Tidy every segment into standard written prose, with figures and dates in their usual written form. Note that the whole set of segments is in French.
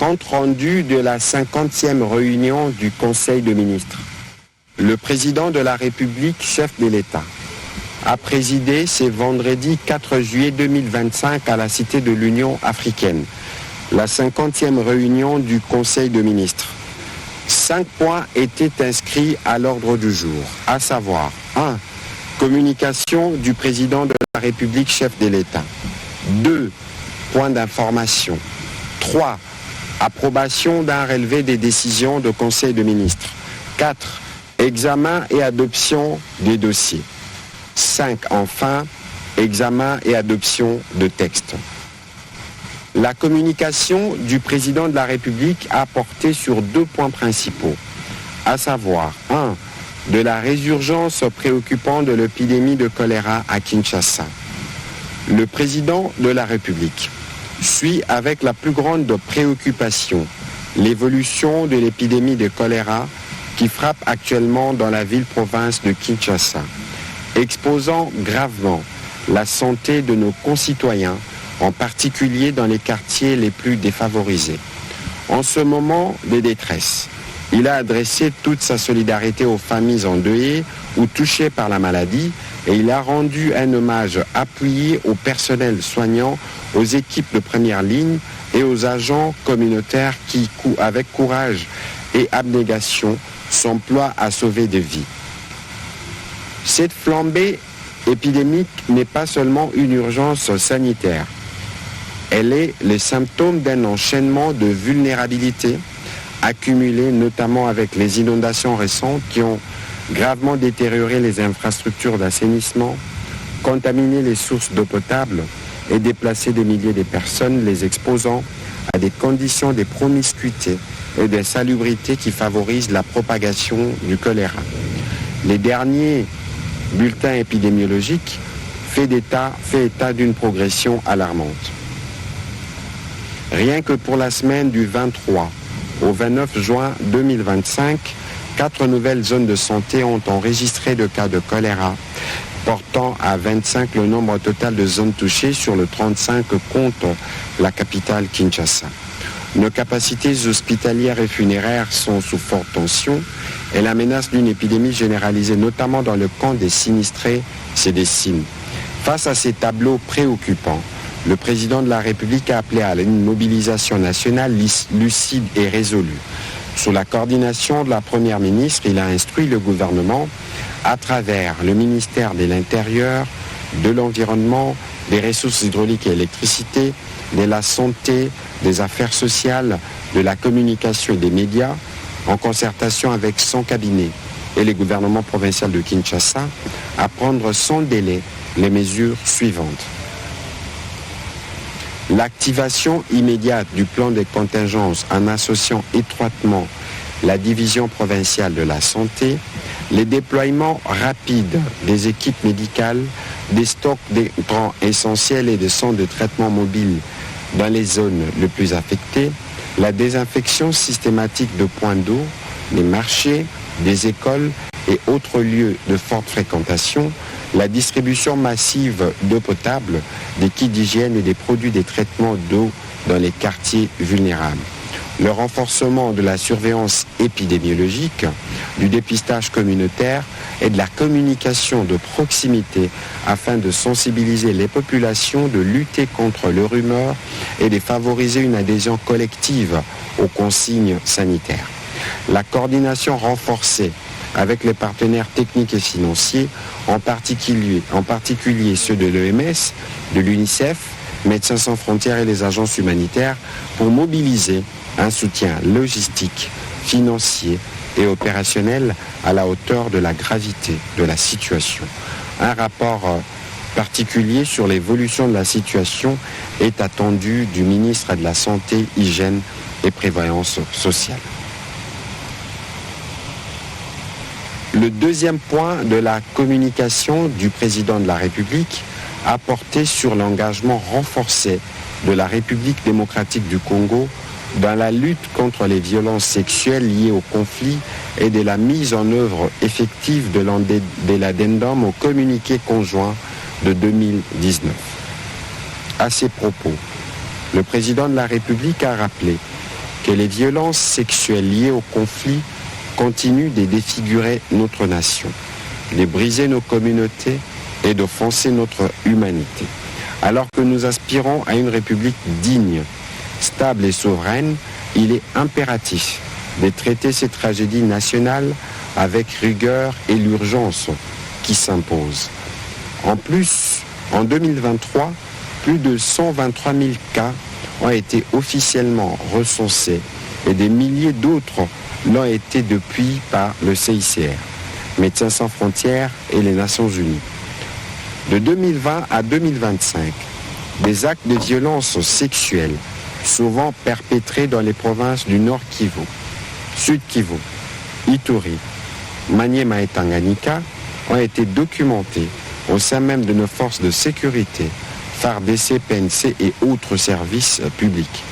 Compte rendu de la 50e réunion du Conseil de ministres. Le président de la République, chef de l'État, a présidé ce vendredi 4 juillet 2025 à la Cité de l'Union africaine, la 50e réunion du Conseil de ministres. 5 points étaient inscrits à l'ordre du jour, à savoir 1. Communication du président de la République, chef de l'État. 2. Points d'information. 3. Approbation d'un relevé des décisions de Conseil de ministres. 4. Examen et adoption des dossiers. 5. Enfin, examen et adoption de textes. La communication du président de la République a porté sur 2 points principaux, à savoir 1. De la résurgence préoccupante de l'épidémie de choléra à Kinshasa. Le président de la République suit avec la plus grande préoccupation l'évolution de l'épidémie de choléra qui frappe actuellement dans la ville-province de Kinshasa, exposant gravement la santé de nos concitoyens, en particulier dans les quartiers les plus défavorisés. En ce moment de détresse, il a adressé toute sa solidarité aux familles endeuillées ou touchées par la maladie et il a rendu un hommage appuyé au personnel soignant, aux équipes de première ligne et aux agents communautaires qui, avec courage et abnégation, s'emploient à sauver des vies. Cette flambée épidémique n'est pas seulement une urgence sanitaire. Elle est le symptôme d'un enchaînement de vulnérabilité accumulé notamment avec les inondations récentes qui ont gravement détérioré les infrastructures d'assainissement, contaminé les sources d'eau potable et déplacé des milliers de personnes, les exposant à des conditions de promiscuité et d'insalubrité qui favorisent la propagation du choléra. Les derniers bulletins épidémiologiques fait état d'une progression alarmante. Rien que pour la semaine du 23 au 29 juin 2025, 4 nouvelles zones de santé ont enregistré de cas de choléra, portant à 25 le nombre total de zones touchées sur le 35 compte la capitale Kinshasa. Nos capacités hospitalières et funéraires sont sous forte tension et la menace d'une épidémie généralisée, notamment dans le camp des sinistrés, se dessine. Face à ces tableaux préoccupants, le président de la République a appelé à une mobilisation nationale lucide et résolue. Sous la coordination de la Première ministre, il a instruit le gouvernement à travers le ministère de l'Intérieur, de l'Environnement, des Ressources hydrauliques et électricité, de la Santé, des Affaires sociales, de la Communication et des médias, en concertation avec son cabinet et le gouvernement provincial de Kinshasa, à prendre sans délai les mesures suivantes. L'activation immédiate du plan de contingence en associant étroitement la division provinciale de la santé, les déploiements rapides des équipes médicales, des stocks d'équipements essentiels et des centres de traitement mobiles dans les zones les plus affectées, la désinfection systématique de points d'eau, des marchés, des écoles et autres lieux de forte fréquentation, la distribution massive d'eau potable, des kits d'hygiène et des produits de traitement d'eau dans les quartiers vulnérables. Le renforcement de la surveillance épidémiologique, du dépistage communautaire et de la communication de proximité afin de sensibiliser les populations, de lutter contre le rumeur et de favoriser une adhésion collective aux consignes sanitaires. La coordination renforcée avec les partenaires techniques et financiers, en particulier ceux de l'OMS, de l'UNICEF, Médecins sans frontières et les agences humanitaires, pour mobiliser un soutien logistique, financier et opérationnel à la hauteur de la gravité de la situation. Un rapport particulier sur l'évolution de la situation est attendu du ministre de la Santé, Hygiène et Prévoyance sociale. Le deuxième point de la communication du président de la République a porté sur l'engagement renforcé de la République démocratique du Congo dans la lutte contre les violences sexuelles liées au conflit et de la mise en œuvre effective de l'addendum au communiqué conjoint de 2019. À ces propos, le président de la République a rappelé que les violences sexuelles liées au conflit continuent de défigurer notre nation, de briser nos communautés et d'offenser notre humanité. Alors que nous aspirons à une république digne, stable et souveraine, il est impératif de traiter ces tragédies nationales avec rigueur et l'urgence qui s'impose. En plus, en 2023, plus de 123 000 cas ont été officiellement recensés et des milliers d'autres l'ont été depuis par le CICR, Médecins sans frontières et les Nations Unies. De 2020 à 2025, des actes de violence sexuelle, souvent perpétrés dans les provinces du Nord Kivu, Sud Kivu, Ituri, Maniema et Tanganyika, ont été documentés au sein même de nos forces de sécurité, FARDC, PNC et autres services publics.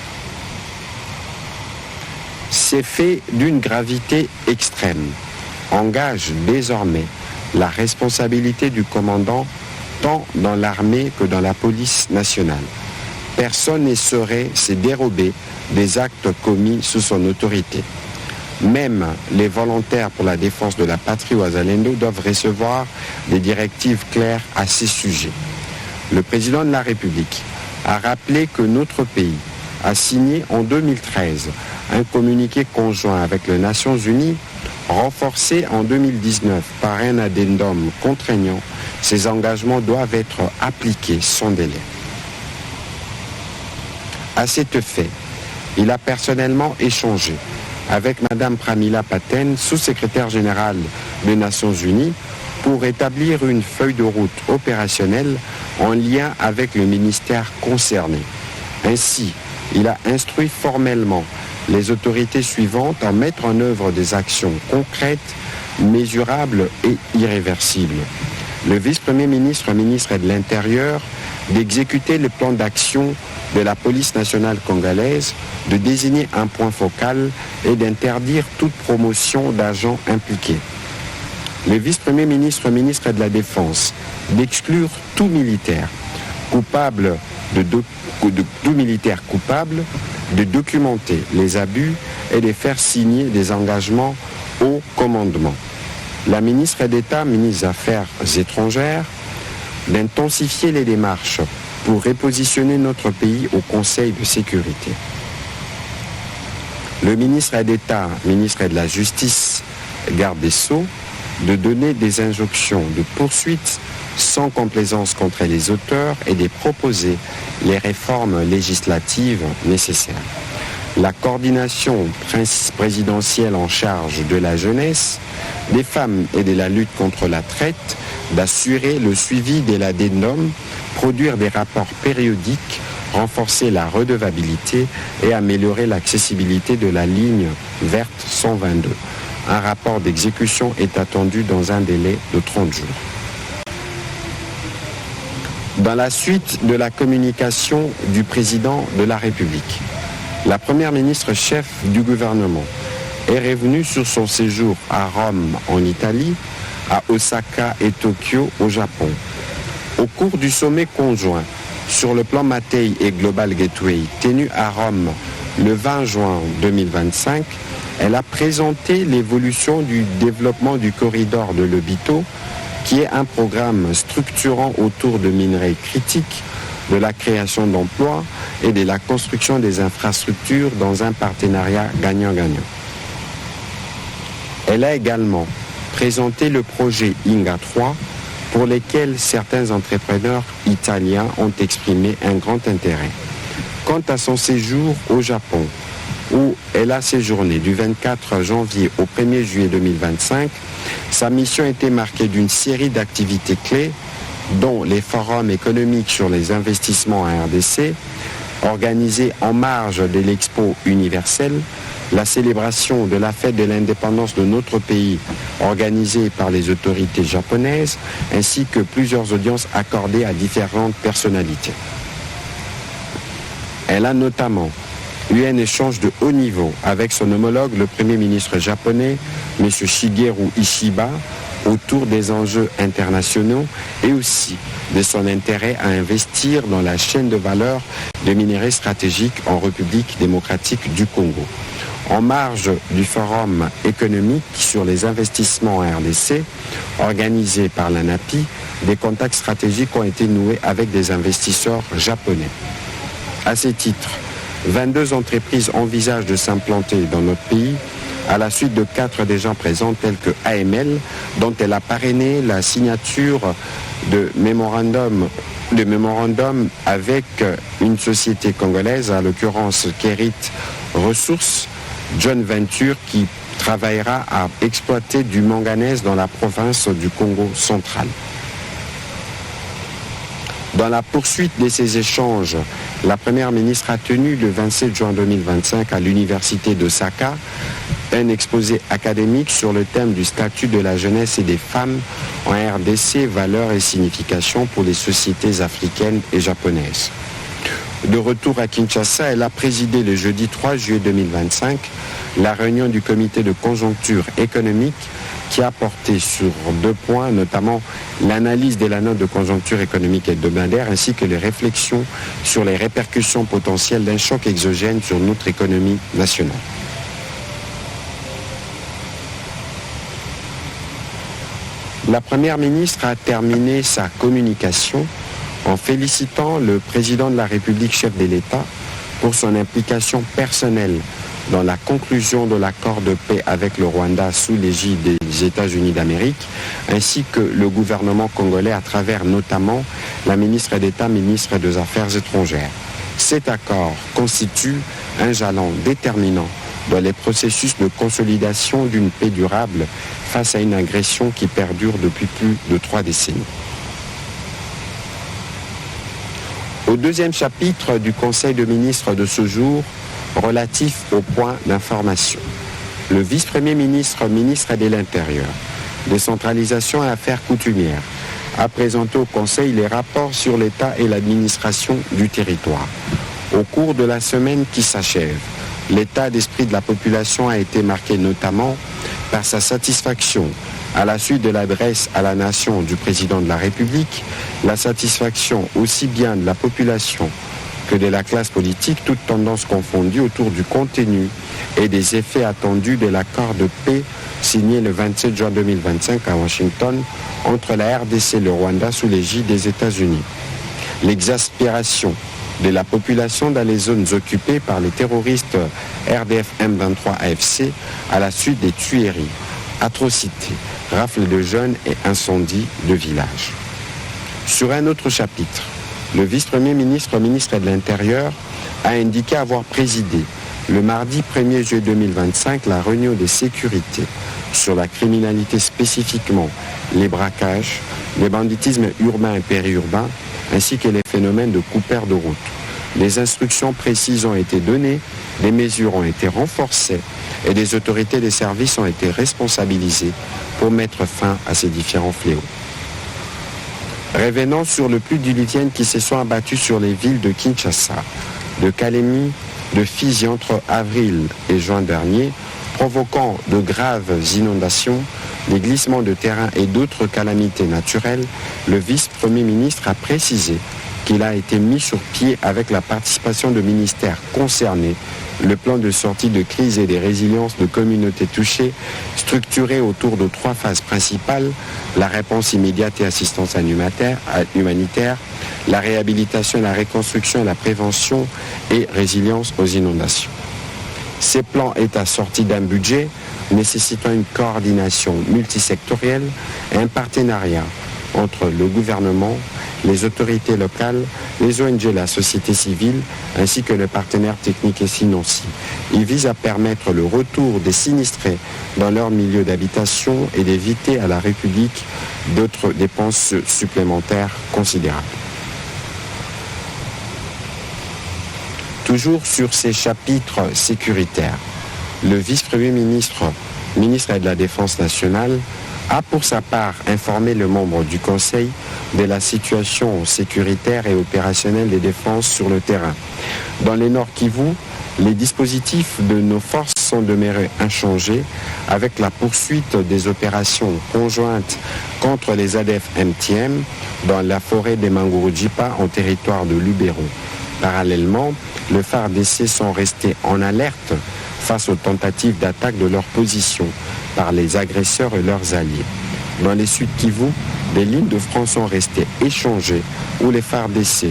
Ces faits d'une gravité extrême engagent désormais la responsabilité du commandant tant dans l'armée que dans la police nationale. Personne ne saurait se dérober des actes commis sous son autorité. Même les volontaires pour la défense de la patrie Wazalendo doivent recevoir des directives claires à ces sujets. Le président de la République a rappelé que notre pays a signé en 2013 un communiqué conjoint avec les Nations Unies, renforcé en 2019 par un addendum contraignant. Ces engagements doivent être appliqués sans délai. À cet effet, il a personnellement échangé avec Mme Pramila Patten, sous-secrétaire générale des Nations Unies, pour établir une feuille de route opérationnelle en lien avec le ministère concerné. Ainsi, il a instruit formellement les autorités suivantes à mettre en œuvre des actions concrètes, mesurables et irréversibles. Le vice-premier ministre, ministre de l'Intérieur, d'exécuter le plan d'action de la police nationale congolaise, de désigner un point focal et d'interdire toute promotion d'agents impliqués. Le vice-premier ministre, ministre de la Défense, d'exclure tout militaire coupable de documenter les abus et de faire signer des engagements au commandement. La ministre d'État, ministre des Affaires étrangères, d'intensifier les démarches pour repositionner notre pays au Conseil de sécurité. Le ministre d'État, ministre de la Justice, garde des Sceaux, de donner des injonctions de poursuite sans complaisance contre les auteurs et de proposer les réformes législatives nécessaires. La coordination présidentielle en charge de la jeunesse, des femmes et de la lutte contre la traite, d'assurer le suivi de l'addendum, produire des rapports périodiques, renforcer la redevabilité et améliorer l'accessibilité de la ligne verte 122. Un rapport d'exécution est attendu dans un délai de 30 jours. Dans la suite de la communication du président de la République, la première ministre chef du gouvernement est revenue sur son séjour à Rome en Italie, à Osaka et Tokyo au Japon. Au cours du sommet conjoint sur le plan Mattei et Global Gateway tenu à Rome le 20 juin 2025, elle a présenté l'évolution du développement du corridor de Lobito, qui est un programme structurant autour de minerais critiques, de la création d'emplois et de la construction des infrastructures dans un partenariat gagnant-gagnant. Elle a également présenté le projet Inga 3, pour lequel certains entrepreneurs italiens ont exprimé un grand intérêt. Quant à son séjour au Japon, où elle a séjourné du 24 janvier au 1er juillet 2025, sa mission était marquée d'une série d'activités clés, dont les forums économiques sur les investissements en RDC, organisés en marge de l'Expo universelle, la célébration de la fête de l'indépendance de notre pays organisée par les autorités japonaises, ainsi que plusieurs audiences accordées à différentes personnalités. Elle a notamment eu un échange de haut niveau avec son homologue, le Premier ministre japonais, M. Shigeru Ishiba, autour des enjeux internationaux et aussi de son intérêt à investir dans la chaîne de valeur des minerais stratégiques en République démocratique du Congo. En marge du forum économique sur les investissements en RDC, organisé par l'ANAPI, des contacts stratégiques ont été noués avec des investisseurs japonais. À ce titre, 22 entreprises envisagent de s'implanter dans notre pays à la suite de 4 déjà présents tels que AML, dont elle a parrainé la signature de mémorandum avec une société congolaise, à l'occurrence Kerit Ressources, John Venture, qui travaillera à exploiter du manganèse dans la province du Congo central. Dans la poursuite de ces échanges, la Première ministre a tenu le 27 juin 2025 à l'Université d'Osaka un exposé académique sur le thème du statut de la jeunesse et des femmes en RDC, valeurs et significations pour les sociétés africaines et japonaises. De retour à Kinshasa, elle a présidé le jeudi 3 juillet 2025 la réunion du comité de conjoncture économique qui a porté sur 2 points, notamment l'analyse de la note de conjoncture économique hebdomadaire ainsi que les réflexions sur les répercussions potentielles d'un choc exogène sur notre économie nationale. La Première ministre a terminé sa communication en félicitant le président de la République, chef de l'État, pour son implication personnelle dans la conclusion de l'accord de paix avec le Rwanda sous l'égide des États-Unis d'Amérique, ainsi que le gouvernement congolais à travers notamment la ministre d'État, ministre des Affaires étrangères. Cet accord constitue un jalon déterminant dans les processus de consolidation d'une paix durable face à une agression qui perdure depuis plus de 3 décennies. Au deuxième chapitre du Conseil de ministres de ce jour, relatif au point d'information, le vice-premier ministre, ministre de l'Intérieur, décentralisation et affaires coutumières, a présenté au Conseil les rapports sur l'État et l'administration du territoire. Au cours de la semaine qui s'achève, l'état d'esprit de la population a été marqué notamment par sa satisfaction à la suite de l'adresse à la nation du président de la République, la satisfaction aussi bien de la population que de la classe politique, toutes tendances confondues autour du contenu et des effets attendus de l'accord de paix signé le 27 juin 2025 à Washington entre la RDC et le Rwanda sous l'égide des États-Unis. L'exaspération de la population dans les zones occupées par les terroristes RDF M23 AFC à la suite des tueries, atrocités, rafles de jeunes et incendies de villages. Sur un autre chapitre, le vice-premier ministre, ministre de l'Intérieur, a indiqué avoir présidé le mardi 1er juillet 2025 la réunion de sécurité sur la criminalité, spécifiquement les braquages, le banditisme urbain et périurbain, ainsi que les phénomènes de coupeurs de route. Les instructions précises ont été données, des mesures ont été renforcées et des autorités des services ont été responsabilisées pour mettre fin à ces différents fléaux. Revenons sur le plus diluvienne qui se sont abattus sur les villes de Kinshasa, de Kalemi, de Fizi entre avril et juin dernier, provoquant de graves inondations, des glissements de terrain et d'autres calamités naturelles, le vice-premier ministre a précisé qu'il a été mis sur pied avec la participation de ministères concernés, le plan de sortie de crise et des résiliences de communautés touchées, structuré autour de 3 phases principales, la réponse immédiate et assistance humanitaire, la réhabilitation, la reconstruction et la prévention et résilience aux inondations. Ces plans est assorti d'un budget nécessitant une coordination multisectorielle et un partenariat entre le gouvernement, les autorités locales, les ONG et la société civile, ainsi que les partenaires techniques et financiers. Il vise à permettre le retour des sinistrés dans leur milieu d'habitation et d'éviter à la République d'autres dépenses supplémentaires considérables. Toujours sur ces chapitres sécuritaires, le vice-premier ministre, ministre de la Défense nationale, a pour sa part informé le membre du Conseil de la situation sécuritaire et opérationnelle des défenses sur le terrain. Dans le Nord Kivu, Les dispositifs de nos forces sont demeurés inchangés avec la poursuite des opérations conjointes contre les ADF MTM dans la forêt des Mangurujipa en territoire de Lubero. Parallèlement, les FARDC sont restés en alerte face aux tentatives d'attaque de leur position par les agresseurs et leurs alliés. Dans les Sud Kivu, des lignes de front sont restées échangées où les FARDC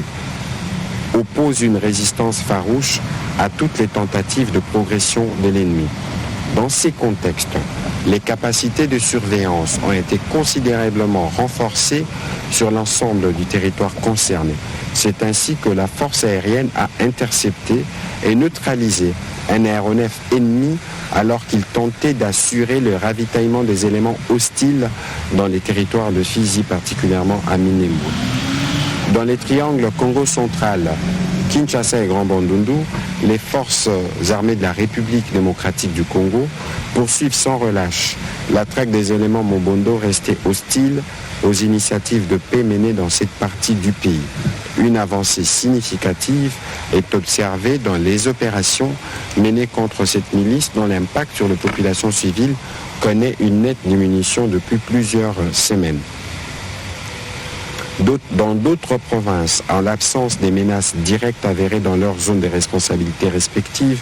opposent une résistance farouche à toutes les tentatives de progression de l'ennemi. Dans ces contextes, les capacités de surveillance ont été considérablement renforcées sur l'ensemble du territoire concerné. C'est ainsi que la force aérienne a intercepté et neutralisé un aéronef ennemi alors qu'il tentait d'assurer le ravitaillement des éléments hostiles dans les territoires de Fizi, particulièrement à Minembwe. Dans les triangles Congo central, Kinshasa et Grand Bandundu, les forces armées de la République démocratique du Congo poursuivent sans relâche la traque des éléments Mobondo restés hostiles aux initiatives de paix menées dans cette partie du pays. Une avancée significative est observée dans les opérations menées contre cette milice dont l'impact sur la population civile connaît une nette diminution depuis plusieurs semaines. Dans d'autres provinces, en l'absence des menaces directes avérées dans leur zone de responsabilité respectives,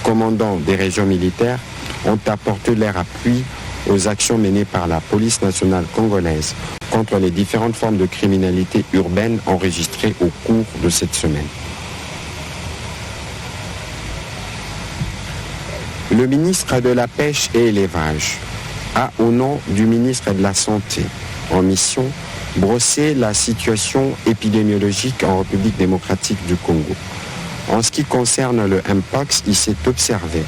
commandants des régions militaires ont apporté leur appui aux actions menées par la police nationale congolaise contre les différentes formes de criminalité urbaine enregistrées au cours de cette semaine. Le ministre de la Pêche et l'Élevage a, au nom du ministre de la Santé, en mission, brossé la situation épidémiologique en République démocratique du Congo. En ce qui concerne le Mpox, il s'est observé,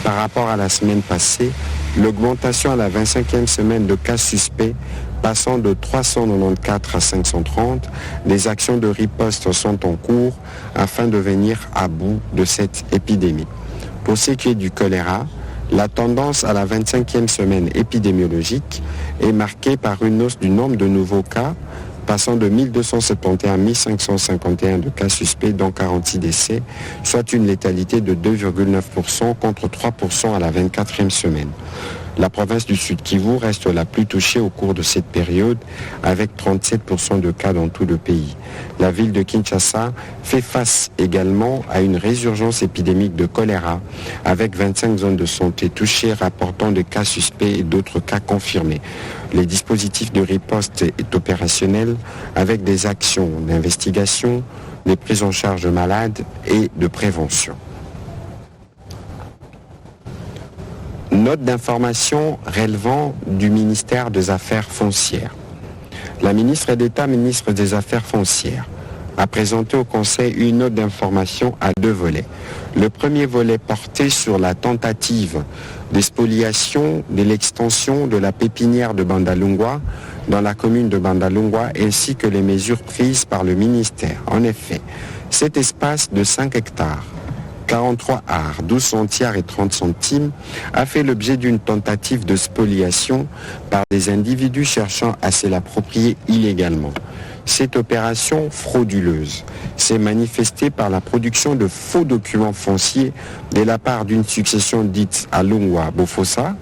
par rapport à la semaine passée, l'augmentation à la 25e semaine de cas suspects passant de 394 à 530. Des actions de riposte sont en cours afin de venir à bout de cette épidémie. Pour ce qui est du choléra, la tendance à la 25e semaine épidémiologique est marquée par une hausse du nombre de nouveaux cas, passant de 1271 à 1551 de cas suspects, dont 46 décès, soit une létalité de 2,9% contre 3% à la 24e semaine. La province du Sud Kivu reste la plus touchée au cours de cette période, avec 37% de cas dans tout le pays. La ville de Kinshasa fait face également à une résurgence épidémique de choléra, avec 25 zones de santé touchées, rapportant des cas suspects et d'autres cas confirmés. Les dispositifs de riposte est opérationnel avec des actions d'investigation, des prises en charge de malades et de prévention. Note d'information relevant du ministère des Affaires foncières. La ministre d'État, ministre des Affaires foncières, a présenté au Conseil une note d'information à deux volets. Le premier volet portait sur la tentative de spoliation de l'extension de la pépinière de Bandalungwa dans la commune de Bandalungwa ainsi que les mesures prises par le ministère. En effet, cet espace de 5 hectares 43 arts, 12 centiares et 30 centimes, a fait l'objet d'une tentative de spoliation par des individus cherchant à se l'approprier illégalement. Cette opération frauduleuse s'est manifestée par la production de faux documents fonciers de la part d'une succession dite à Lungwa Bofosa,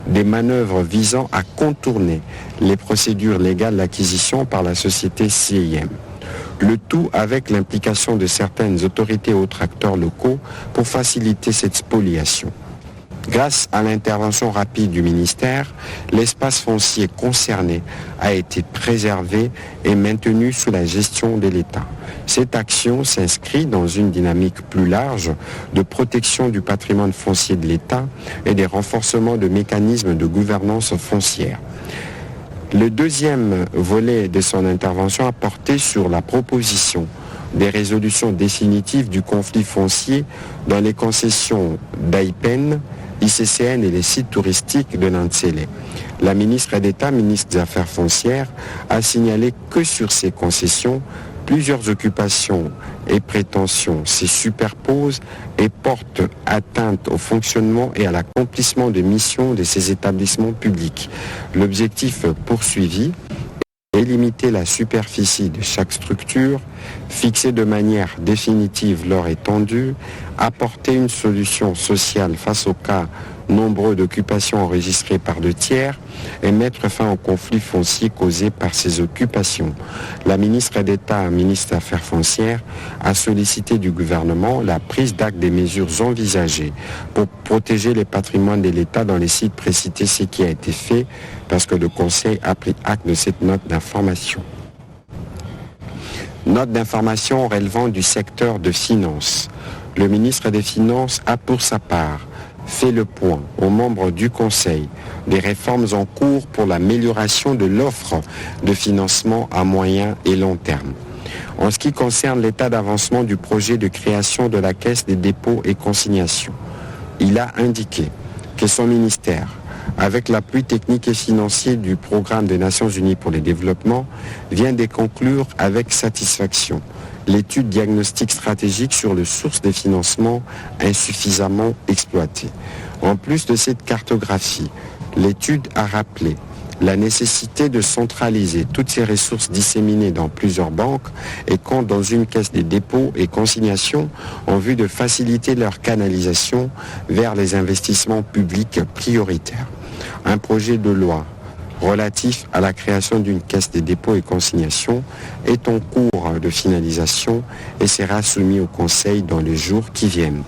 des manœuvres visant à contourner les procédures légales d'acquisition par la société CIM. Le tout avec l'implication de certaines autorités et autres acteurs locaux pour faciliter cette spoliation. Grâce à l'intervention rapide du ministère, l'espace foncier concerné a été préservé et maintenu sous la gestion de l'État. Cette action s'inscrit dans une dynamique plus large de protection du patrimoine foncier de l'État et des renforcements de mécanismes de gouvernance foncière. Le deuxième volet de son intervention a porté sur la proposition des résolutions définitives du conflit foncier dans les concessions d'Aipen, ICCN et les sites touristiques de Nantsele. La ministre d'État, ministre des Affaires foncières, a signalé que sur ces concessions, plusieurs occupations et prétentions se superposent et portent atteinte au fonctionnement et à l'accomplissement des missions de ces établissements publics. L'objectif poursuivi délimiter la superficie de chaque structure, fixer de manière définitive leur étendue, apporter une solution sociale face aux cas nombreux d'occupations enregistrées par 2 tiers et mettre fin aux conflits fonciers causés par ces occupations. La ministre d'État, ministre des Affaires foncières, a sollicité du gouvernement la prise d'acte des mesures envisagées pour protéger les patrimoines de l'État dans les sites précités, ce qui a été fait parce que le Conseil a pris acte de cette note d'information. Note d'information relevant du secteur de finances. Le ministre des Finances a pour sa part fait le point aux membres du Conseil des réformes en cours pour l'amélioration de l'offre de financement à moyen et long terme. En ce qui concerne l'état d'avancement du projet de création de la Caisse des dépôts et consignations, il a indiqué que son ministère, avec l'appui technique et financier du Programme des Nations Unies pour le développement, vient de conclure avec satisfaction l'étude diagnostique stratégique sur les sources des financements insuffisamment exploitées. En plus de cette cartographie, l'étude a rappelé la nécessité de centraliser toutes ces ressources disséminées dans plusieurs banques et compte dans une caisse des dépôts et consignations en vue de faciliter leur canalisation vers les investissements publics prioritaires. Un projet de loi relatif à la création d'une caisse des dépôts et consignations est en cours de finalisation et sera soumis au Conseil dans les jours qui viennent.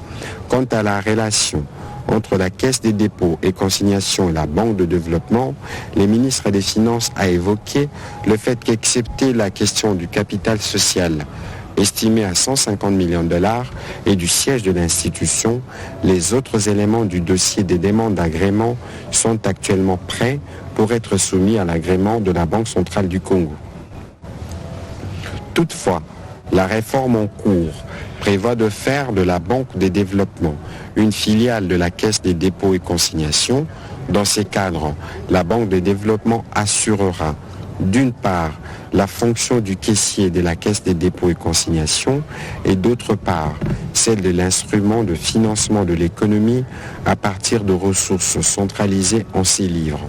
Quant à la relation entre la Caisse des dépôts et consignations et la Banque de développement, le ministre des Finances a évoqué le fait qu'excepté la question du capital social, estimé à 150 millions de dollars, et du siège de l'institution, les autres éléments du dossier des demandes d'agrément sont actuellement prêts pour être soumis à l'agrément de la Banque centrale du Congo. Toutefois, la réforme en cours prévoit de faire de la Banque des développements une filiale de la Caisse des dépôts et consignations. Dans ces cadres, la Banque des développements assurera d'une part la fonction du caissier de la Caisse des dépôts et consignations et d'autre part celle de l'instrument de financement de l'économie à partir de ressources centralisées en ses livres.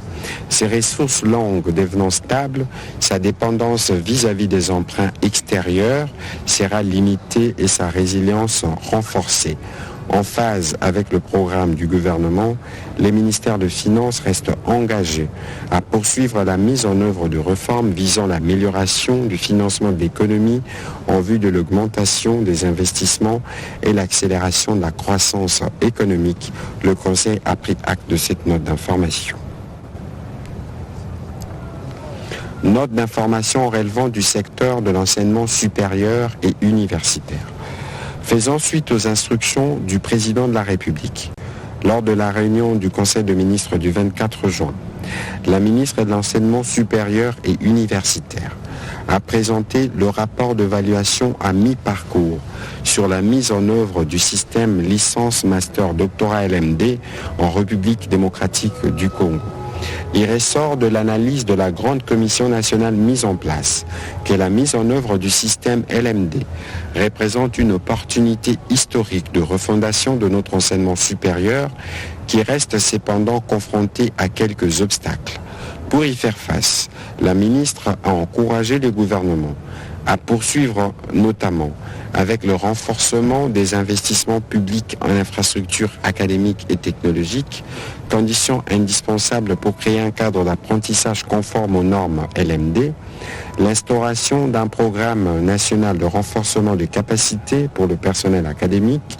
Ces ressources longues devenant stables, sa dépendance vis-à-vis des emprunts extérieurs sera limitée et sa résilience renforcée. En phase avec le programme du gouvernement, les ministères de Finances restent engagés à poursuivre la mise en œuvre de réformes visant l'amélioration du financement de l'économie en vue de l'augmentation des investissements et l'accélération de la croissance économique. Le Conseil a pris acte de cette note d'information. Note d'information relevant du secteur de l'enseignement supérieur et universitaire. Faisant suite aux instructions du président de la République, lors de la réunion du Conseil des ministres du 24 juin, la ministre de l'Enseignement supérieur et universitaire a présenté le rapport d'évaluation à mi-parcours sur la mise en œuvre du système licence master doctorat LMD en République démocratique du Congo. Il ressort de l'analyse de la grande commission nationale mise en place que la mise en œuvre du système LMD représente une opportunité historique de refondation de notre enseignement supérieur qui reste cependant confronté à quelques obstacles. Pour y faire face, la ministre a encouragé le gouvernement à poursuivre notamment avec le renforcement des investissements publics en infrastructures académiques et technologiques, condition indispensable pour créer un cadre d'apprentissage conforme aux normes LMD, l'instauration d'un programme national de renforcement des capacités pour le personnel académique,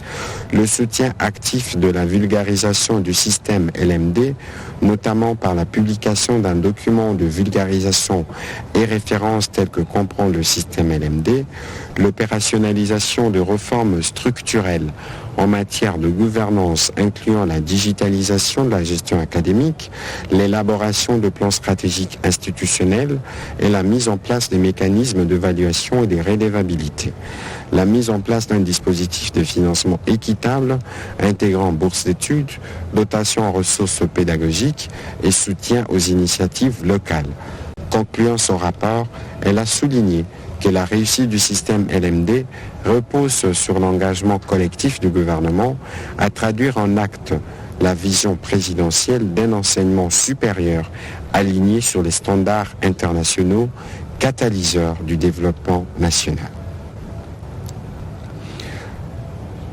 le soutien actif de la vulgarisation du système LMD, notamment par la publication d'un document de vulgarisation et référence tel que comprend le système LMD, l'opérationnalisation de réformes structurelles en matière de gouvernance incluant la digitalisation de la gestion académique, l'élaboration de plans stratégiques institutionnels et la mise en place des mécanismes d'évaluation et de redevabilité. La mise en place d'un dispositif de financement équitable intégrant bourse d'études, dotation en ressources pédagogiques et soutien aux initiatives locales. Concluant son rapport, elle a souligné que la réussite du système LMD repose sur l'engagement collectif du gouvernement à traduire en actes la vision présidentielle d'un enseignement supérieur aligné sur les standards internationaux, catalyseurs du développement national.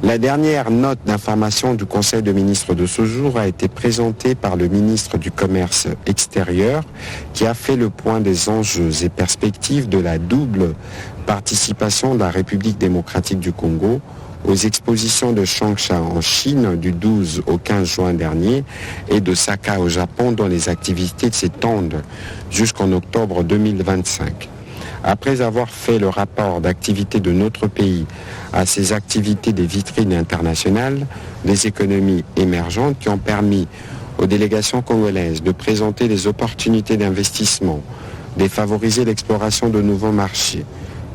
La dernière note d'information du Conseil de ministres de ce jour a été présentée par le ministre du Commerce extérieur qui a fait le point des enjeux et perspectives de la double participation de la République démocratique du Congo aux expositions de Changsha en Chine du 12 au 15 juin dernier et de Saka au Japon dont les activités s'étendent jusqu'en octobre 2025. Après avoir fait le rapport d'activité de notre pays à ces activités des vitrines internationales, des économies émergentes qui ont permis aux délégations congolaises de présenter des opportunités d'investissement, de favoriser l'exploration de nouveaux marchés,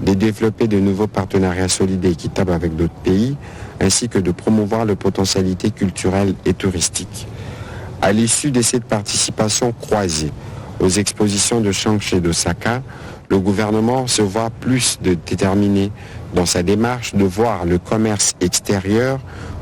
de développer de nouveaux partenariats solides et équitables avec d'autres pays, ainsi que de promouvoir les potentialités culturelles et touristiques. À l'issue de cette participation croisée aux expositions de Changsha et d'Osaka, le gouvernement se voit plus déterminé dans sa démarche de voir le commerce extérieur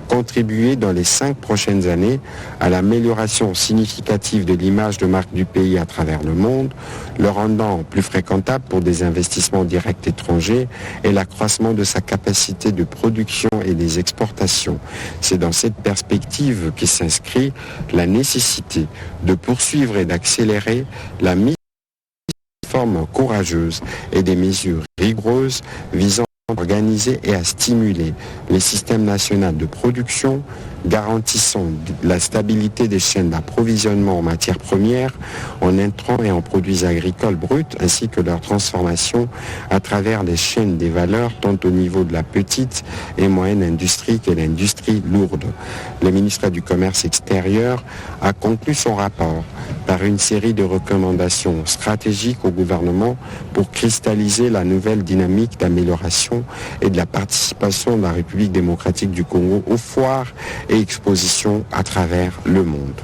contribuer dans les 5 prochaines années à l'amélioration significative de l'image de marque du pays à travers le monde, le rendant plus fréquentable pour des investissements directs étrangers et l'accroissement de sa capacité de production et des exportations. C'est dans cette perspective que s'inscrit la nécessité de poursuivre et d'accélérer la mise en forme courageuse et des mesures rigoureuses visant à organiser et à stimuler les systèmes nationaux de production, garantissant la stabilité des chaînes d'approvisionnement en matières premières, en intrants et en produits agricoles bruts, ainsi que leur transformation à travers les chaînes des valeurs, tant au niveau de la petite et moyenne industrie que l'industrie lourde. Le ministre du Commerce extérieur a conclu son rapport par une série de recommandations stratégiques au gouvernement pour cristalliser la nouvelle dynamique d'amélioration et de la participation de la République démocratique du Congo aux foires et expositions à travers le monde.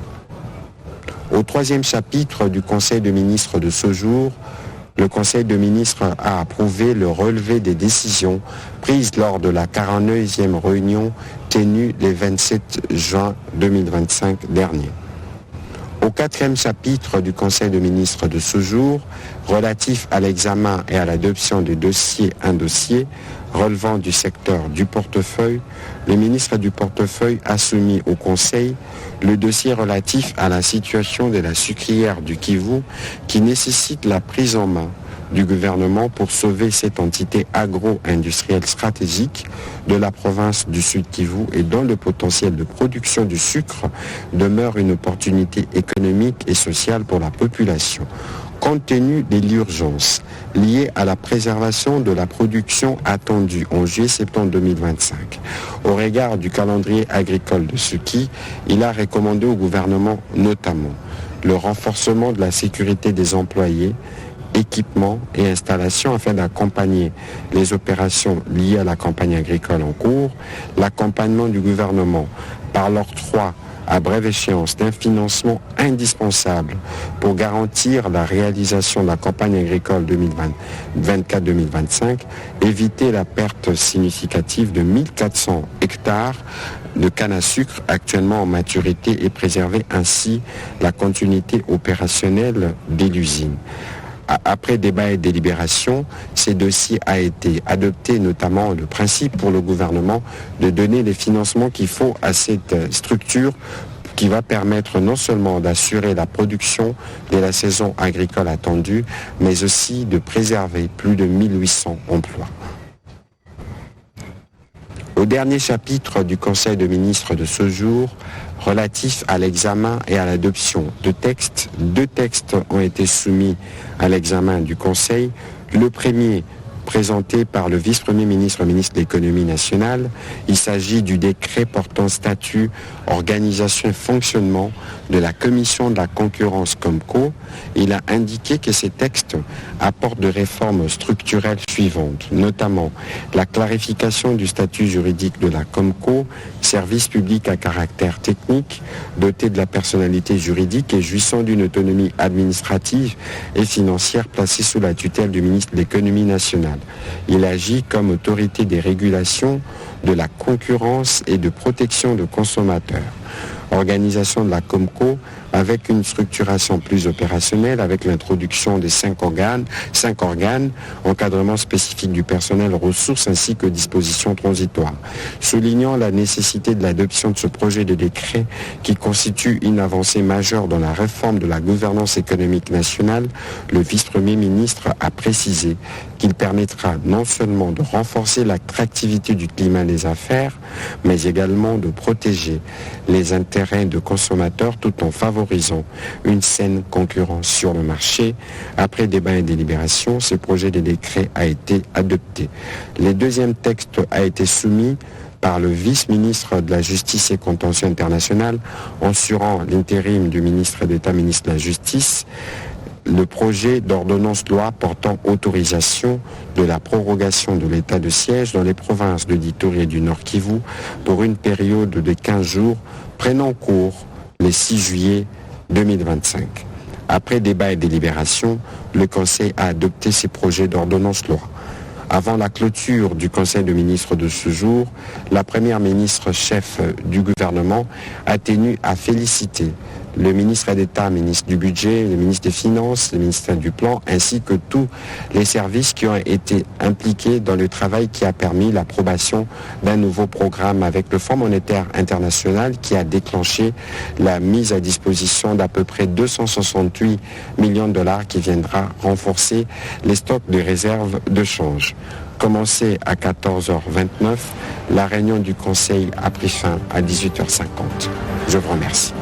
Au 3e chapitre du Conseil de ministres de ce jour, le Conseil de ministres a approuvé le relevé des décisions prises lors de la 49e réunion tenue le 27 juin 2025 dernier. Au 4e chapitre du Conseil de ministres de ce jour, relatif à l'examen et à l'adoption du dossier un dossier relevant du secteur du portefeuille, le ministre du portefeuille a soumis au Conseil le dossier relatif à la situation de la sucrière du Kivu qui nécessite la prise en main du gouvernement pour sauver cette entité agro-industrielle stratégique de la province du Sud Kivu et dont le potentiel de production du sucre demeure une opportunité économique et sociale pour la population. Compte tenu de l'urgence liée à la préservation de la production attendue en juillet-septembre 2025, au regard du calendrier agricole de Suki, il a recommandé au gouvernement notamment le renforcement de la sécurité des employés, équipements et installations afin d'accompagner les opérations liées à la campagne agricole en cours, l'accompagnement du gouvernement par l'octroi à brève échéance d'un financement indispensable pour garantir la réalisation de la campagne agricole 2024-2025, éviter la perte significative de 1400 hectares de canne à sucre actuellement en maturité et préserver ainsi la continuité opérationnelle de l'usine. Après débat et délibération, ces dossiers a été adopté, notamment le principe pour le gouvernement de donner les financements qu'il faut à cette structure qui va permettre non seulement d'assurer la production de la saison agricole attendue, mais aussi de préserver plus de 1800 emplois. Au dernier chapitre du Conseil de ministres de ce jour, relatif à l'examen et à l'adoption de textes, 2 textes ont été soumis à l'examen du Conseil. Le premier, présenté par le vice-premier ministre, ministre de l'économie nationale, il s'agit du décret portant statut, organisation et fonctionnement de la Commission de la concurrence Comco. Il a indiqué que ces textes apportent de réformes structurelles suivantes, notamment la clarification du statut juridique de la Comco, service public à caractère technique, doté de la personnalité juridique et jouissant d'une autonomie administrative et financière placée sous la tutelle du ministre de l'économie nationale. Il agit comme autorité des régulations, de la concurrence et de protection de consommateurs. organisation de la Comco avec une structuration plus opérationnelle, avec l'introduction des 5 organes, encadrement spécifique du personnel, ressources ainsi que dispositions transitoires. Soulignant la nécessité de l'adoption de ce projet de décret qui constitue une avancée majeure dans la réforme de la gouvernance économique nationale, le vice-premier ministre a précisé qu'il permettra non seulement de renforcer l'attractivité du climat des affaires, mais également de protéger les intérêts de consommateurs tout en favorisant une saine concurrence sur le marché. Après débat et délibération, ce projet de décret a été adopté. Le deuxième texte a été soumis par le vice-ministre de la Justice et Contentieux international, assurant l'intérim du ministre d'État, ministre de la Justice, le projet d'ordonnance-loi portant autorisation de la prorogation de l'état de siège dans les provinces de d'Ituri et du Nord Kivu pour une période de 15 jours prenant cours le 6 juillet 2025. Après débat et délibération, le Conseil a adopté ces projets d'ordonnance-loi. Avant la clôture du Conseil de ministres de ce jour, la première ministre chef du gouvernement a tenu à féliciter le ministre d'État, ministre du Budget, le ministre des Finances, le ministre du Plan, ainsi que tous les services qui ont été impliqués dans le travail qui a permis l'approbation d'un nouveau programme avec le Fonds monétaire international qui a déclenché la mise à disposition d'à peu près 268 millions de dollars qui viendra renforcer les stocks de réserves de change. Commencé à 14h29, la réunion du Conseil a pris fin à 18h50. Je vous remercie.